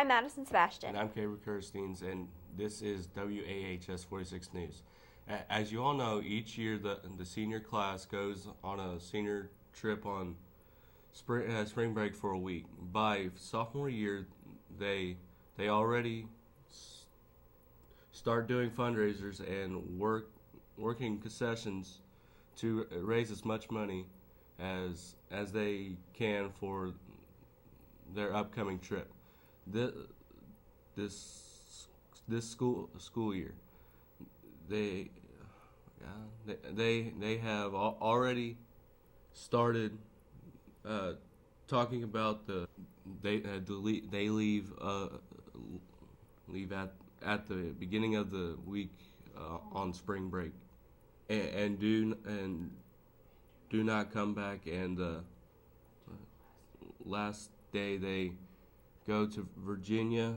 I'm Madison Sebastian. And I'm Cameron Kirsteins, and this is WAHS 46 News. As you all know, each year the senior class goes on a senior trip on spring break for a week. By sophomore year, they already start doing fundraisers and working concessions to raise as much money as they can for their upcoming trip. This school year, they have already started talking about they leave at the beginning of the week on spring break, and do not come back. And last day they go to Virginia,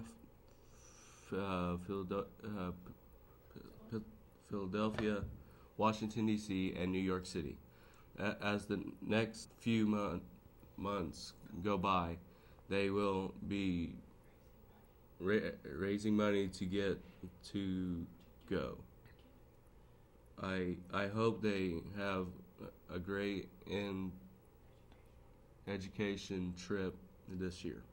Philadelphia, Washington, D.C., and New York City. As the next few months go by, they will be raising money to get to go. I hope they have a great education trip this year.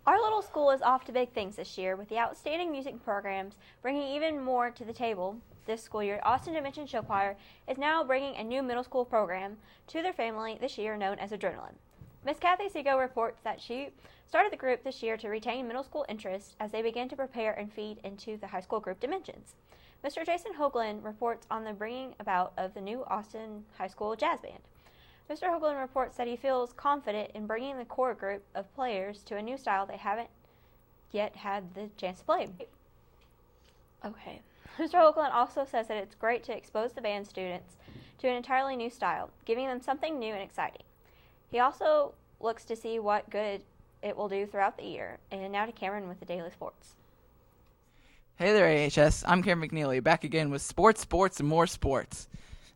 Our little school is off to big things this year, with the outstanding music programs bringing even more to the table. This school year, Austin Dimension Show Choir is now bringing a new middle school program to their family this year known as Adrenaline. Miss Kathy Seago reports that she started the group this year to retain middle school interest as they begin to prepare and feed into the high school group Dimensions. Mr. Jason Hoagland reports on the bringing about of the new Austin High School Jazz Band. Mr. Hoagland reports that he feels confident in bringing the core group of players to a new style they haven't yet had the chance to play. Okay. Mr. Hoagland also says that it's great to expose the band students to an entirely new style, giving them something new and exciting. He also looks to see what good it will do throughout the year. And now to Cameron with the Daily Sports. Hey there, AHS. I'm Cameron McNeely, back again with sports, and more sports.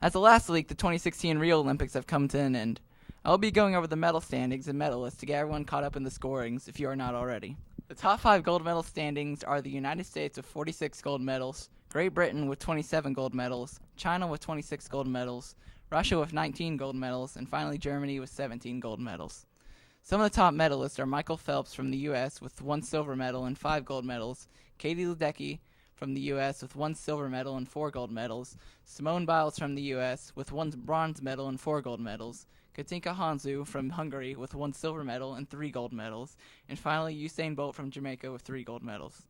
As of last week, the 2016 Rio Olympics have come to an end. I'll be going over the medal standings and medalists to get everyone caught up in the scorings, if you are not already. The top 5 gold medal standings are the United States with 46 gold medals, Great Britain with 27 gold medals, China with 26 gold medals, Russia with 19 gold medals, and finally Germany with 17 gold medals. Some of the top medalists are Michael Phelps from the U.S. with 1 silver medal and 5 gold medals, Katie Ledecky from the U.S. with 1 silver medal and 4 gold medals, Simone Biles from the U.S. with 1 bronze medal and 4 gold medals, Katinka Hanzu from Hungary with 1 silver medal and 3 gold medals, and finally Usain Bolt from Jamaica with 3 gold medals.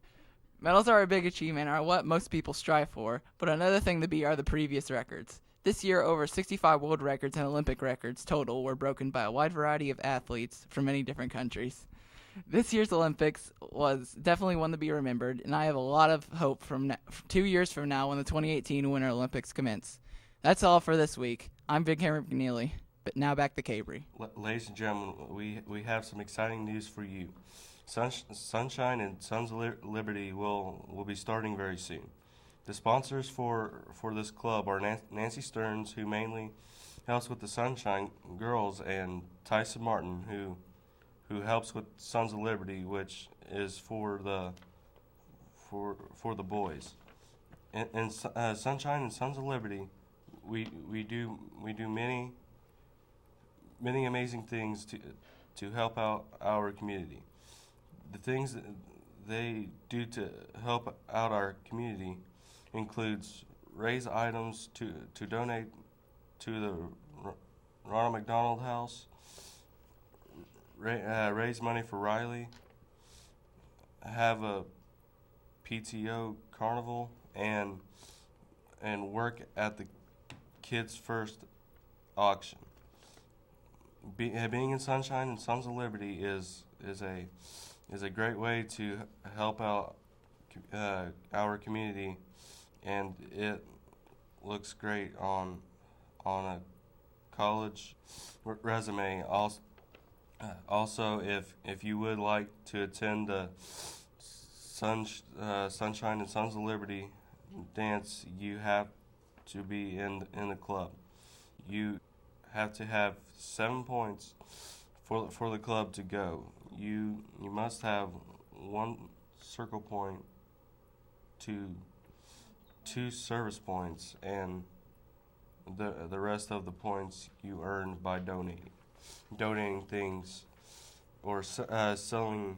Medals are a big achievement and are what most people strive for, but another thing to beat are the previous records. This year, over 65 world records and Olympic records total were broken by a wide variety of athletes from many different countries. This year's Olympics was definitely one to be remembered, and I have a lot of hope from 2 years from now when the 2018 Winter Olympics commence. That's all for this week. I'm Big Cameron McNeely, but now back to Cabry. Ladies and gentlemen, we have some exciting news for you. Sunshine and Sons of Liberty will be starting very soon. The sponsors for this club are Nancy Stearns, who mainly helps with the Sunshine Girls, and Tyson Martin, who helps with Sons of Liberty, which is for the boys. And Sunshine and Sons of Liberty, we do many amazing things to help out our community. The things that they do to help out our community includes raise items to donate to the Ronald McDonald House, raise money for Riley, have a PTO carnival, and work at the Kids First auction. Being in Sunshine and Sons of Liberty is a great way to help out our community, and it looks great on a college resume. Also, if you would like to attend the Sunshine and Sons of Liberty dance, you have to be in the club. You have to have 7 points for the club to go. you must have 1 circle point to 2 service points, and the rest of the points you earned by donating things or selling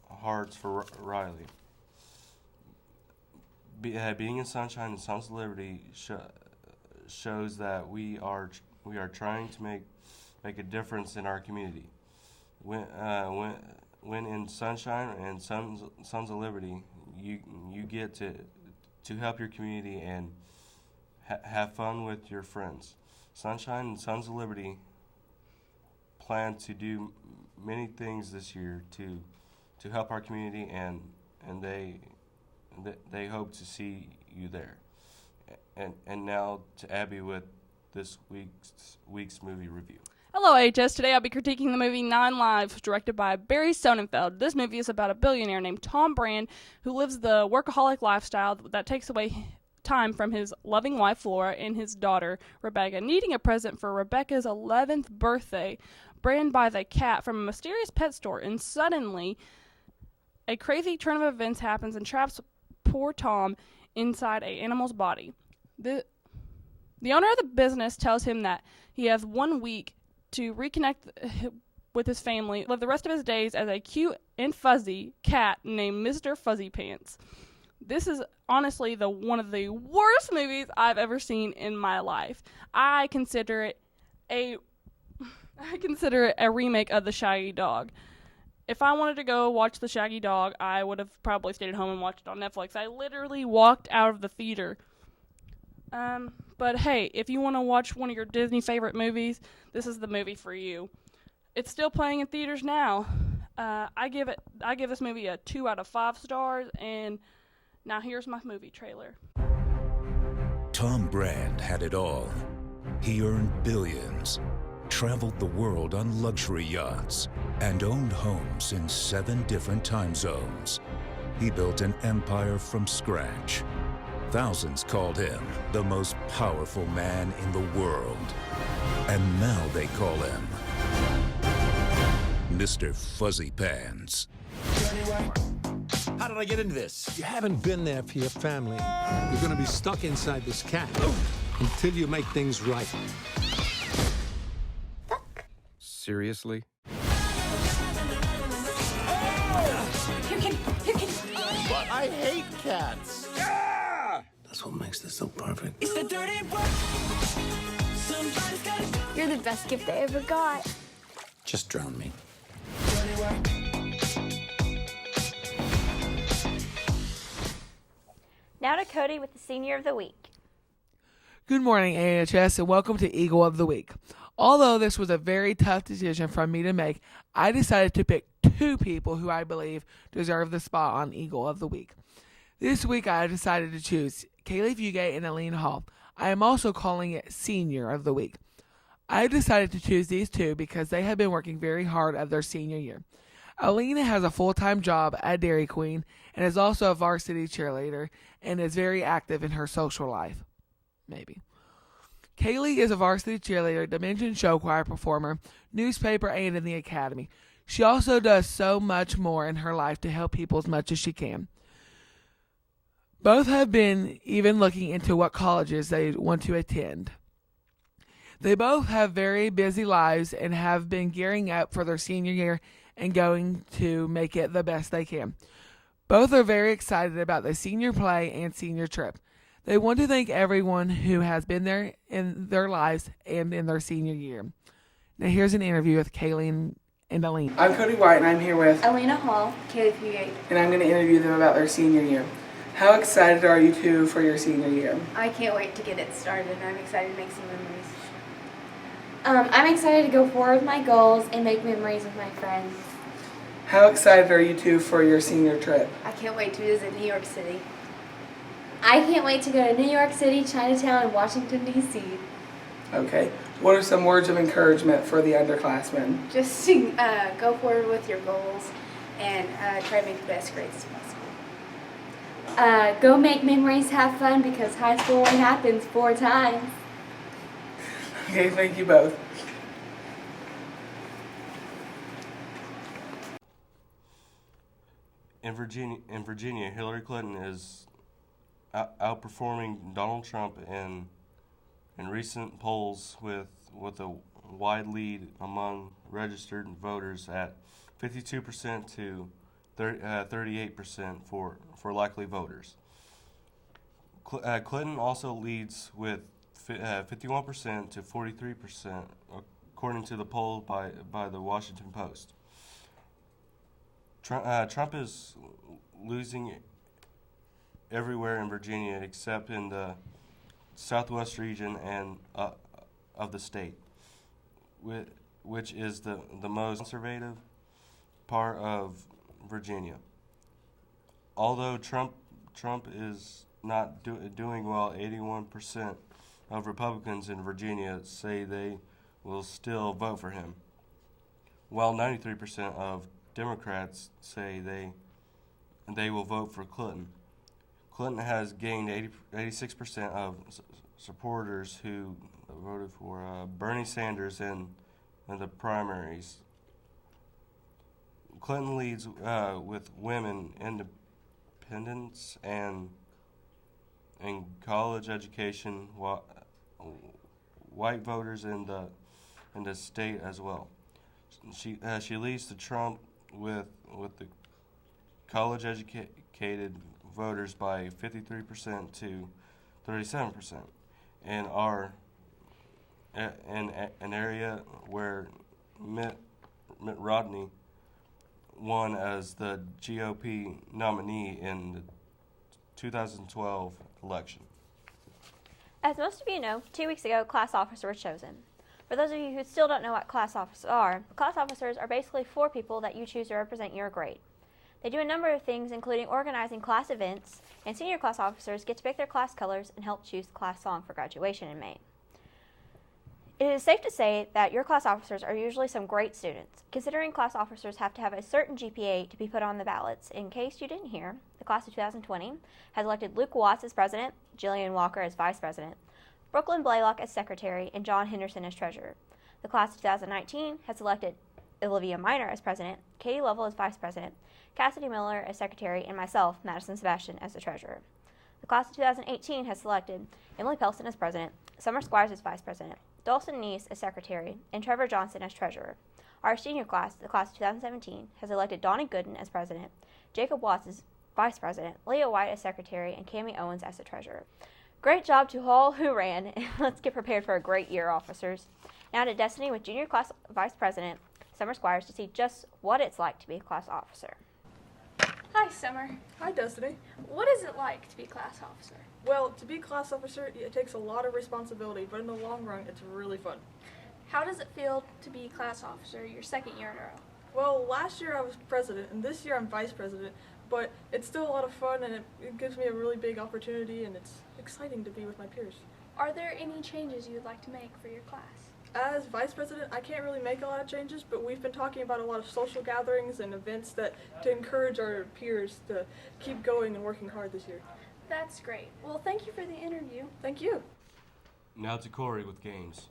hearts for Riley. Being in Sunshine and Sons of Liberty shows that we are trying to make a difference in our community. When in Sunshine and Sons of Liberty, you get to help your community and have fun with your friends. Sunshine and Sons of Liberty plan to do many things this year to help our community, and they hope to see you there. And now to Abby with this week's movie review. Hello, AHS. Today I'll be critiquing the movie Nine Lives, directed by Barry Sonnenfeld. This movie is about a billionaire named Tom Brand who lives the workaholic lifestyle that takes away time from his loving wife, Flora, and his daughter, Rebecca. Needing a present for Rebecca's 11th birthday, Brand buys a cat from a mysterious pet store, and suddenly a crazy turn of events happens and traps poor Tom inside an animal's body. The owner of the business tells him that he has 1 week to reconnect with his family, live the rest of his days as a cute and fuzzy cat named Mr. Fuzzy Pants. This is honestly one of the worst movies I've ever seen in my life. I consider it a remake of The Shaggy Dog. If I wanted to go watch The Shaggy Dog, I would have probably stayed at home and watched it on Netflix. I literally walked out of the theater. But hey, if you want to watch one of your Disney favorite movies, this is the movie for you. It's still playing in theaters now. I give this movie a 2 out of 5 stars, and now here's my movie trailer. Tom Brand had it all. He earned billions, traveled the world on luxury yachts, and owned homes in 7 different time zones. He built an empire from scratch. Thousands called him the most powerful man in the world. And now they call him Mr. Fuzzy Pants. How did I get into this? You haven't been there for your family. You're gonna be stuck inside this cat until you make things right. Seriously? But I hate cats. That's what makes this so perfect. It's the dirty work. You're the best gift I ever got. Just drown me. Now to Cody with the Senior of the Week. Good morning, AHS, and welcome to Eagle of the Week. Although this was a very tough decision for me to make, I decided to pick 2 people who I believe deserve the spot on Eagle of the Week. This week I decided to choose Kaylee Fugate and Aline Hall. I am also calling it Senior of the Week. I decided to choose these 2 because they have been working very hard at their senior year. Alina has a full-time job at Dairy Queen and is also a varsity cheerleader and is very active in her social life. Maybe. Kaylee is a varsity cheerleader, Dimension show choir performer, newspaper, and in the academy. She also does so much more in her life to help people as much as she can. Both have been even looking into what colleges they want to attend. They both have very busy lives and have been gearing up for their senior year and going to make it the best they can. Both are very excited about the senior play and senior trip. They want to thank everyone who has been there in their lives and in their senior year. Now here's an interview with Kaylee and Aline. I'm Cody White and I'm here with Alina Hall, Kaylee Fugate. and I'm going to interview them about their senior year. How excited are you 2 for your senior year? I can't wait to get it started. I'm excited to make some memories. I'm excited to go forward with my goals and make memories with my friends. How excited are you 2 for your senior trip? I can't wait to visit New York City. I can't wait to go to New York City, Chinatown, and Washington, D.C. Okay. What are some words of encouragement for the underclassmen? Just to go forward with your goals and try to make the best grades as possible. Go make memories, have fun, because high school only happens 4 times. Okay, thank you both. Virginia, Hillary Clinton is outperforming Donald Trump in recent polls with a wide lead among registered voters at 52% to 38% for likely voters. Clinton also leads with 51% to 43%, according to the poll by the Washington Post. Trump is losing everywhere in Virginia except in the southwest region and of the state, which is the most conservative part of Virginia. Although Trump is not doing well, 81% of Republicans in Virginia say they will still vote for him, while 93% of Democrats say they will vote for Clinton. Clinton has gained 86% of supporters who voted for Bernie Sanders in the primaries. Clinton leads with women independence and college education, white voters in the state as well. She leads to Trump with the college educated voters by 53% to 37%, and are in an area where Mitt Romney won as the GOP nominee in the 2012 election. As most of you know, 2 weeks ago, class officers were chosen. For those of you who still don't know what class officers are basically 4 people that you choose to represent your grade. They do a number of things, including organizing class events, and senior class officers get to pick their class colors and help choose the class song for graduation in May. It is safe to say that your class officers are usually some great students, considering class officers have to have a certain GPA to be put on the ballots. In case you didn't hear, the class of 2020 has elected Luke Watts as president, Jillian Walker as vice president, Brooklyn Blaylock as secretary, and John Henderson as treasurer. The class of 2019 has elected Olivia Minor as president, Katie Lovell as vice president, Cassidy Miller as secretary, and myself, Madison Sebastian, as the treasurer. The class of 2018 has selected Emily Pelson as president, Summer Squires as vice president, Dawson Neese as secretary, and Trevor Johnson as treasurer. Our senior class, the class of 2017, has elected Donnie Gooden as president, Jacob Watts as vice president, Leah White as secretary, and Cami Owens as the treasurer. Great job to all who ran, and let's get prepared for a great year, officers. Now to Destiny with junior class vice president, Summer Squires, to see just what it's like to be a class officer. Hi, Summer. Hi, Destiny. What is it like to be class officer? Well, to be class officer, it takes a lot of responsibility, but in the long run, it's really fun. How does it feel to be class officer your second year in a row? Well, last year I was president, and this year I'm vice president, but it's still a lot of fun, and it gives me a really big opportunity, and it's exciting to be with my peers. Are there any changes you would like to make for your class? As vice president, I can't really make a lot of changes, but we've been talking about a lot of social gatherings and events to encourage our peers to keep going and working hard this year. That's great. Well, thank you for the interview. Thank you. Now to Corey with games.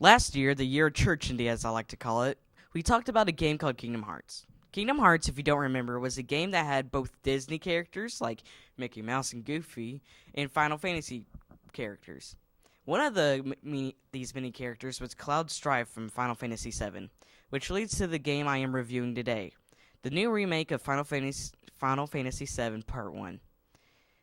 Last year, the year of Churchindy, as I like to call it, we talked about a game called Kingdom Hearts. Kingdom Hearts, if you don't remember, was a game that had both Disney characters like Mickey Mouse and Goofy and Final Fantasy characters. One of these mini characters was Cloud Strife from Final Fantasy VII, which leads to the game I am reviewing today, the new remake of Final Fantasy VII Part 1.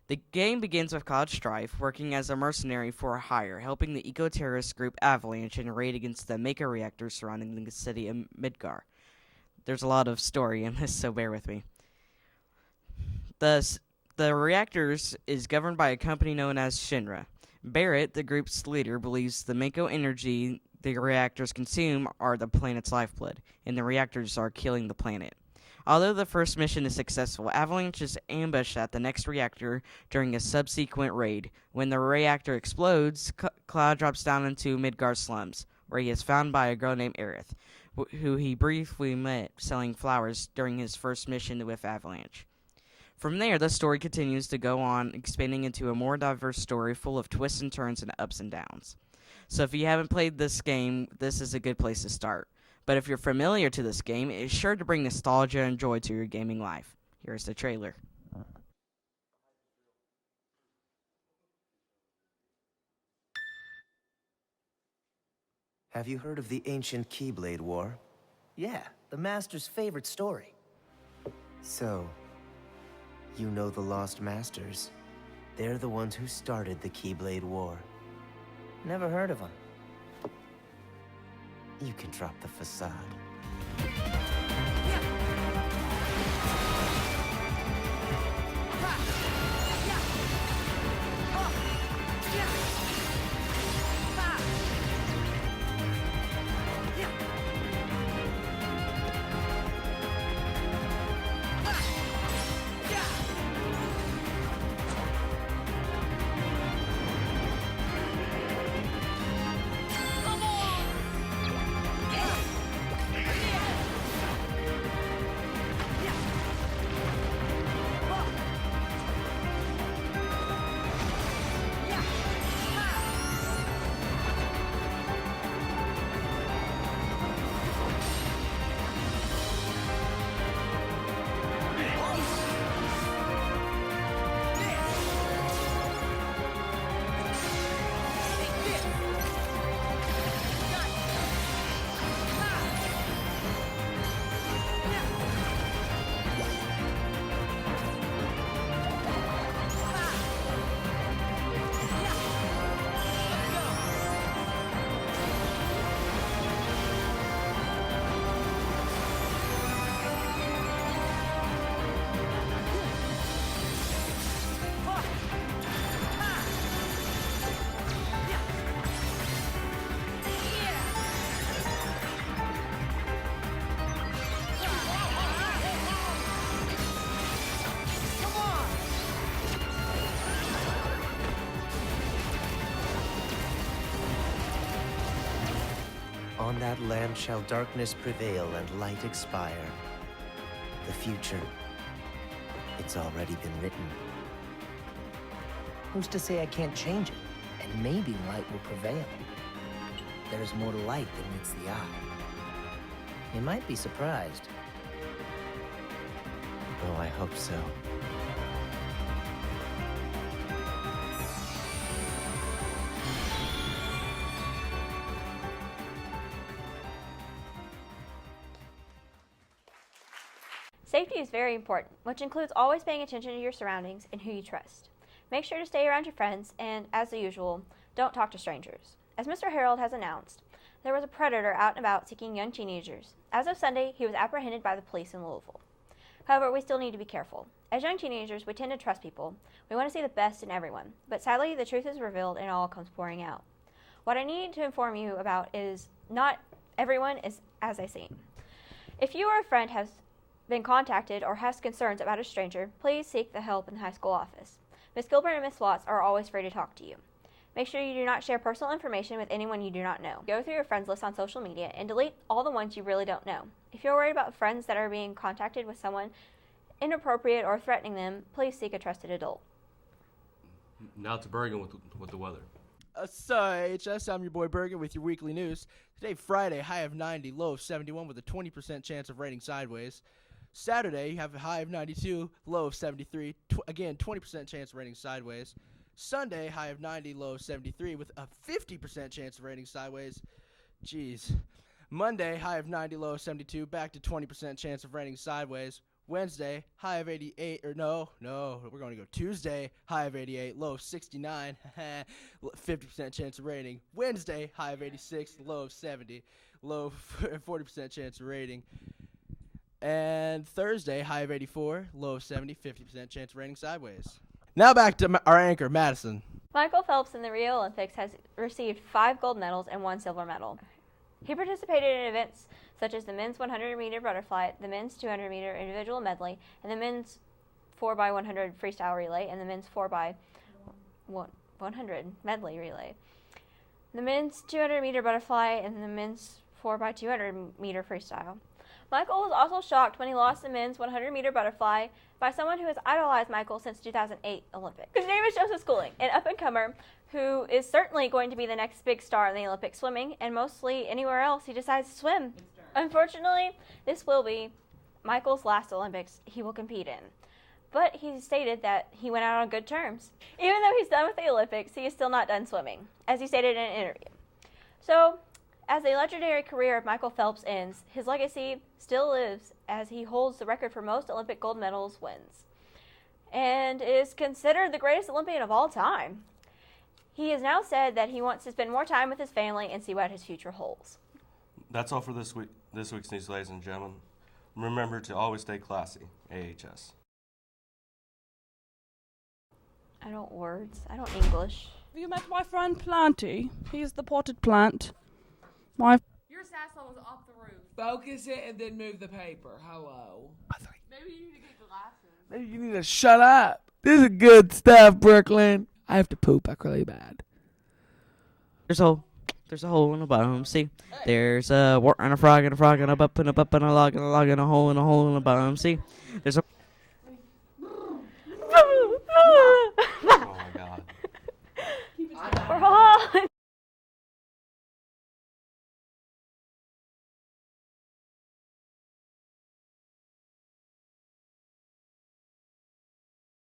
The game begins with Cloud Strife working as a mercenary for hire, helping the eco-terrorist group Avalanche in a raid against the mecha reactors surrounding the city of Midgar. There's a lot of story in this, so bear with me. The reactors is governed by a company known as Shinra. Barrett, the group's leader, believes the Mako energy the reactors consume are the planet's lifeblood, and the reactors are killing the planet. Although the first mission is successful, Avalanche is ambushed at the next reactor during a subsequent raid. When the reactor explodes, Cloud drops down into Midgar slums, where he is found by a girl named Aerith, who he briefly met selling flowers during his first mission with Avalanche. From there, the story continues to go on, expanding into a more diverse story full of twists and turns and ups and downs. So if you haven't played this game, this is a good place to start. But if you're familiar to this game, it is sure to bring nostalgia and joy to your gaming life. Here's the trailer. Have you heard of the ancient Keyblade War? Yeah, the Master's favorite story. So, you know the Lost Masters. They're the ones who started the Keyblade War. Never heard of them. You can drop the facade. On that land shall darkness prevail and light expire. The future, it's already been written. Who's to say I can't change it? And maybe light will prevail. There's more to light than meets the eye. You might be surprised. Oh, I hope so. Safety is very important, which includes always paying attention to your surroundings and who you trust. Make sure to stay around your friends and, as usual, don't talk to strangers. As Mr. Harold has announced, there was a predator out and about seeking young teenagers. As of Sunday, he was apprehended by the police in Louisville. However, we still need to be careful. As young teenagers, we tend to trust people. We want to see the best in everyone. But sadly, the truth is revealed and it all comes pouring out. What I need to inform you about is not everyone is as they seem. If you or a friend has been contacted or has concerns about a stranger, please seek the help in the high school office. Ms. Gilbert and Ms. Watts are always free to talk to you. Make sure you do not share personal information with anyone you do not know. Go through your friends list on social media and delete all the ones you really don't know. If you're worried about friends that are being contacted with someone inappropriate or threatening them, please seek a trusted adult. Now to Bergen with the weather. Sorry, HS, I'm your boy Bergen with your weekly news. Today, Friday, high of 90, low of 71 with a 20% chance of raining sideways. Saturday, you have a high of 92, low of 73. Again, 20% chance of raining sideways. Sunday, high of 90, low of 73 with a 50% chance of raining sideways. Jeez. Monday, high of 90, low of 72, back to 20% chance of raining sideways. Wednesday, high of 88, or no, we're going to go Tuesday, high of 88, low of 69, 50% chance of raining. Wednesday, high of 86, low of 70, low 40% chance of raining. And Thursday, high of 84, low of 70, 50% chance of raining sideways. Now back to our anchor, Madison. Michael Phelps in the Rio Olympics has received 5 gold medals and 1 silver medal. He participated in events such as the men's 100-meter butterfly, the men's 200-meter individual medley, and the men's 4x100 freestyle relay, and the men's 4x100 medley relay. The men's 200-meter butterfly and the men's 4x200-meter freestyle. Michael was also shocked when he lost the men's 100-meter butterfly by someone who has idolized Michael since 2008 Olympics. His name is Joseph Schooling, an up-and-comer who is certainly going to be the next big star in the Olympic swimming, and mostly anywhere else he decides to swim. Unfortunately, this will be Michael's last Olympics he will compete in. But he stated that he went out on good terms. Even though he's done with the Olympics, he is still not done swimming, as he stated in an interview. So, as the legendary career of Michael Phelps ends, his legacy still lives as he holds the record for most Olympic gold medals wins, and is considered the greatest Olympian of all time. He has now said that he wants to spend more time with his family and see what his future holds. That's all for this week's news, ladies and gentlemen. Remember to always stay classy, AHS. I don't English. Have you met my friend Planty? He's the potted plant. Your saxophone was off the roof. Focus it and then move the paper. Hello. Maybe you need to get glasses. Maybe you need to shut up. This is good stuff, Brooklyn. I have to poop like really bad. There's a hole in the bottom. See, there's a wart and a frog and a frog and a bup and a bup and a log and a log and a hole in the bottom. See, there's a. Oh my God. We're all